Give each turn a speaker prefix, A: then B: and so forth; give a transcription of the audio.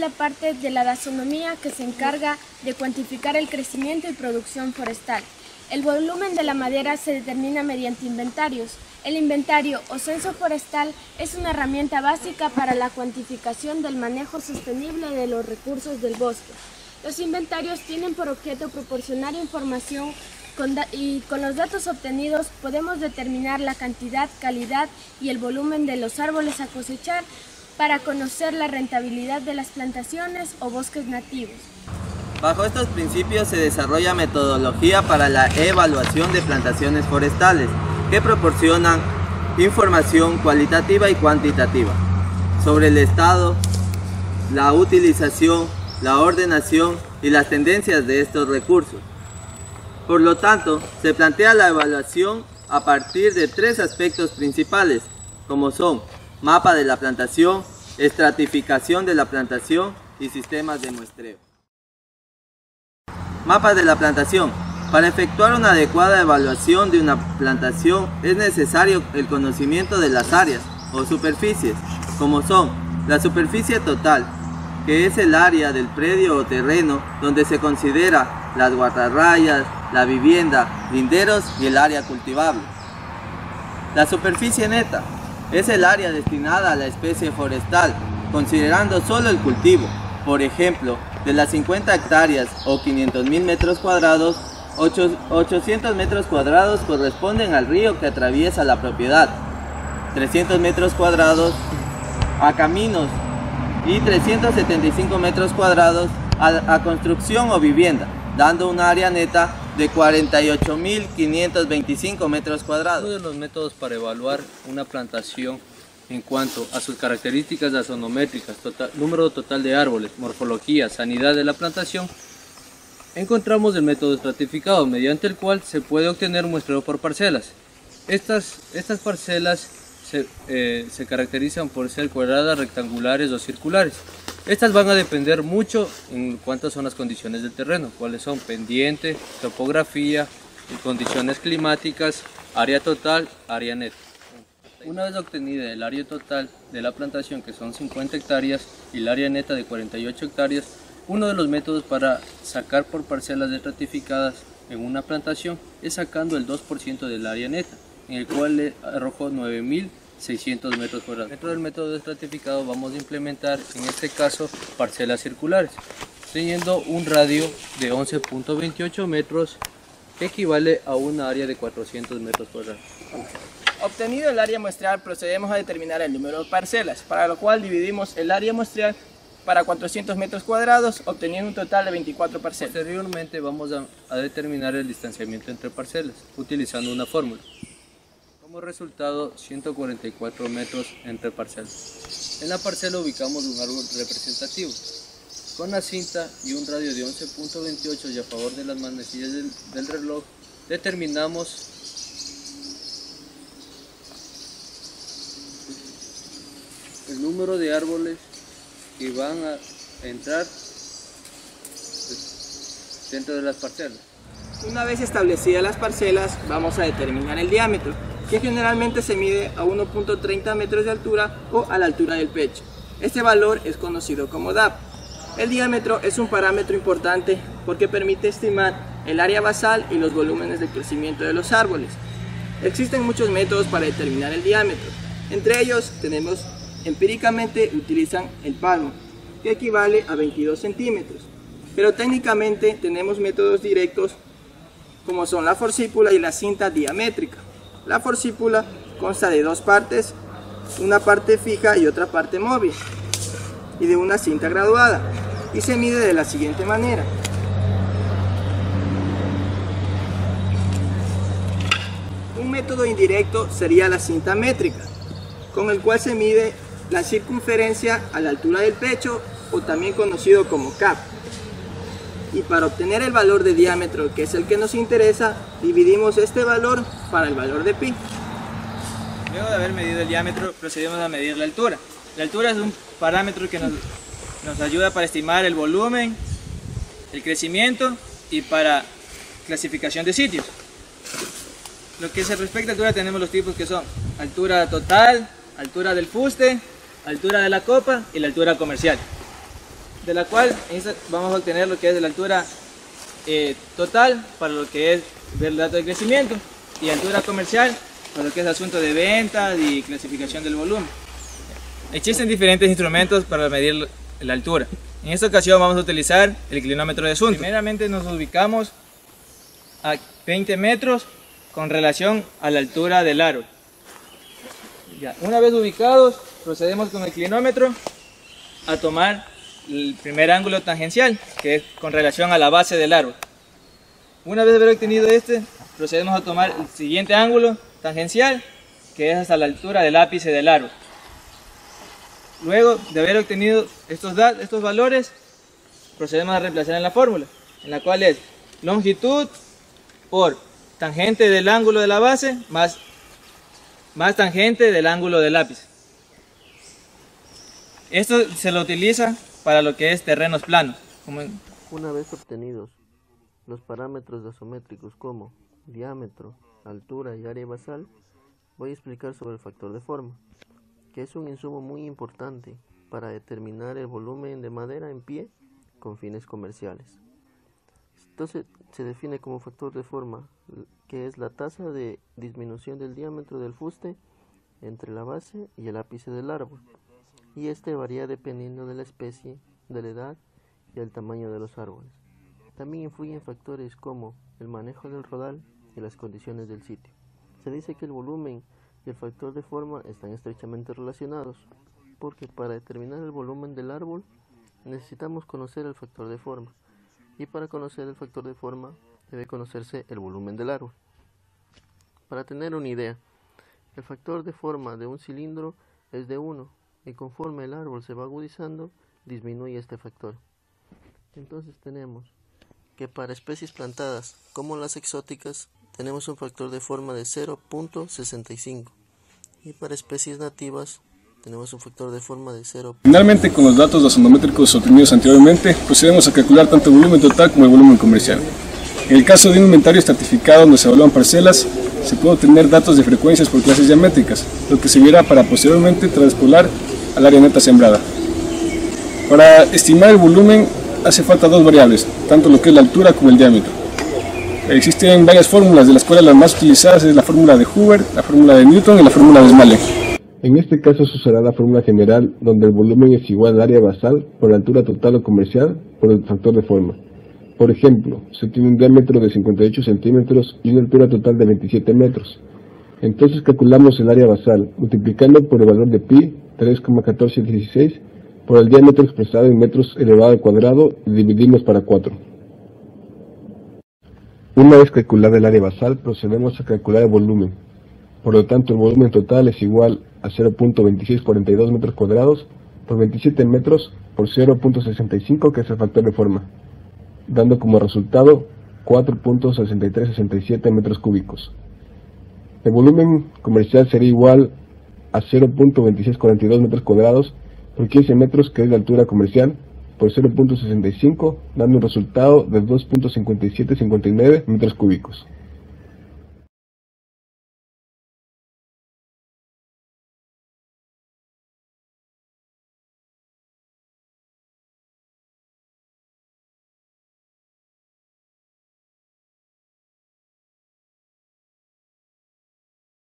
A: la parte de la taxonomía que se encarga de cuantificar el crecimiento y producción forestal. El volumen de la madera se determina mediante inventarios. El inventario o censo forestal es una herramienta básica para la cuantificación del manejo sostenible de los recursos del bosque. Los inventarios tienen por objeto proporcionar información y con los datos obtenidos podemos determinar la cantidad, calidad y el volumen de los árboles a cosechar para conocer la rentabilidad de las plantaciones o bosques nativos.
B: Bajo estos principios se desarrolla metodología para la evaluación de plantaciones forestales que proporcionan información cualitativa y cuantitativa sobre el estado, la utilización, la ordenación y las tendencias de estos recursos. Por lo tanto, se plantea la evaluación a partir de tres aspectos principales, como son mapa de la plantación, estratificación de la plantación y sistemas de muestreo. Mapa de la plantación. Para efectuar una adecuada evaluación de una plantación es necesario el conocimiento de las áreas o superficies, como son la superficie total, que es el área del predio o terreno donde se considera las guardarrayas, la vivienda, linderos y el área cultivable. La superficie neta es el área destinada a la especie forestal, considerando solo el cultivo. Por ejemplo, de las 50 hectáreas o 500.000 metros cuadrados, 800 metros cuadrados corresponden al río que atraviesa la propiedad, 300 metros cuadrados a caminos y 375 metros cuadrados a construcción o vivienda, dando un área neta de 48.525 metros cuadrados.
C: Uno de los métodos para evaluar una plantación en cuanto a sus características taxonométricas, número total de árboles, morfología, sanidad de la plantación, encontramos el método estratificado, mediante el cual se puede obtener muestreo por parcelas. Estas parcelas se caracterizan por ser cuadradas, rectangulares o circulares. Estas van a depender mucho en cuántas son las condiciones del terreno, cuáles son pendiente, topografía, condiciones climáticas, área total, área neta. Una vez obtenida el área total de la plantación, que son 50 hectáreas, y el área neta de 48 hectáreas, uno de los métodos para sacar por parcelas estratificadas en una plantación es sacando el 2% del área neta, en el cual le arrojó 9.600 metros cuadrados. Dentro del método estratificado vamos a implementar en este caso parcelas circulares, teniendo un radio de 11.28 metros que equivale a una área de 400 metros cuadrados.
D: Obtenido el área muestreal, procedemos a determinar el número de parcelas, para lo cual dividimos el área muestreal para 400 metros cuadrados, obteniendo un total de 24 parcelas.
C: Posteriormente vamos a determinar el distanciamiento entre parcelas, utilizando una fórmula. Como resultado, 144 metros entre parcelas. En la parcela ubicamos un árbol representativo, con la cinta y un radio de 11.28 y a favor de las manecillas del reloj, determinamos el número de árboles que van a entrar dentro de las parcelas.
D: Una vez establecidas las parcelas, vamos a determinar el diámetro, que generalmente se mide a 1.30 metros de altura o a la altura del pecho. Este valor es conocido como DAP. El diámetro es un parámetro importante porque permite estimar el área basal y los volúmenes de crecimiento de los árboles. Existen muchos métodos para determinar el diámetro. Entre ellos tenemos empíricamente utilizan el palmo, que equivale a 22 centímetros. Pero técnicamente tenemos métodos directos como son la forcípula y la cinta diamétrica. La forcípula consta de dos partes, una parte fija y otra parte móvil, y de una cinta graduada, y se mide de la siguiente manera. Un método indirecto sería la cinta métrica, con el cual se mide la circunferencia a la altura del pecho, o también conocido como CAP. Y para obtener el valor de diámetro, que es el que nos interesa, dividimos este valor para el valor de pi.
E: Luego de haber medido el diámetro, procedemos a medir la altura. La altura es un parámetro que nos ayuda para estimar el volumen, el crecimiento y para clasificación de sitios. Lo que se respecta a altura, tenemos los tipos que son altura total, altura del fuste, altura de la copa y la altura comercial. de la cual vamos a obtener lo que es la altura total para lo que es ver el dato de crecimiento y altura comercial para lo que es asunto de ventas y clasificación del volumen. Existen diferentes instrumentos para medir la altura. En esta ocasión vamos a utilizar el clinómetro de Sunto. Primeramente nos ubicamos a 20 metros con relación a la altura del árbol. Ya, una vez ubicados, procedemos con el clinómetro a tomar el primer ángulo tangencial, que es con relación a la base del árbol. Una vez haber obtenido este, procedemos a tomar el siguiente ángulo tangencial, que es hasta la altura del ápice del árbol. Luego de haber obtenido estos valores, procedemos a reemplazar en la fórmula, en la cual es longitud por tangente del ángulo de la base más tangente del ángulo del ápice. Esto se lo utiliza para lo que es terrenos planos.
F: Una vez obtenidos los parámetros gasométricos como diámetro, altura y área basal, voy a explicar sobre el factor de forma, que es un insumo muy importante para determinar el volumen de madera en pie con fines comerciales. Entonces se define como factor de forma, que es la tasa de disminución del diámetro del fuste entre la base y el ápice del árbol, y este varía dependiendo de la especie, de la edad y el tamaño de los árboles. También influyen factores como el manejo del rodal y las condiciones del sitio. Se dice que el volumen y el factor de forma están estrechamente relacionados, porque para determinar el volumen del árbol necesitamos conocer el factor de forma, y para conocer el factor de forma debe conocerse el volumen del árbol. Para tener una idea, el factor de forma de un cilindro es de 1, y conforme el árbol se va agudizando, disminuye este factor. Entonces tenemos que para especies plantadas como las exóticas tenemos un factor de forma de 0.65 y para especies nativas tenemos un factor de forma de 0.
G: Finalmente, con los datos gasométricos obtenidos anteriormente, procedemos a calcular tanto el volumen total como el volumen comercial. En el caso de un inventario estratificado donde se evalúan parcelas, se puede obtener datos de frecuencias por clases diamétricas, lo que servirá para posteriormente traspolar al área neta sembrada. Para estimar el volumen hace falta dos variables, tanto lo que es la altura como el diámetro. Existen varias fórmulas, de las cuales las más utilizadas es la fórmula de Hoover, la fórmula de Newton y la fórmula de Smale.
H: En este caso se usará la fórmula general, donde el volumen es igual al área basal por la altura total o comercial por el factor de forma. Por ejemplo, se tiene un diámetro de 58 centímetros y una altura total de 27 metros. Entonces calculamos el área basal, multiplicando por el valor de pi, 3,1416, por el diámetro expresado en metros elevado al cuadrado y dividimos para 4. Una vez calculada el área basal, procedemos a calcular el volumen. Por lo tanto, el volumen total es igual a 0.2642 metros cuadrados por 27 metros por 0.65, que es el factor de forma, dando como resultado 4.6367 metros cúbicos. El volumen comercial sería igual a 0.2642 metros cuadrados por 15 metros, que es la altura comercial, por 0.65, dando un resultado de 2.5759 metros cúbicos.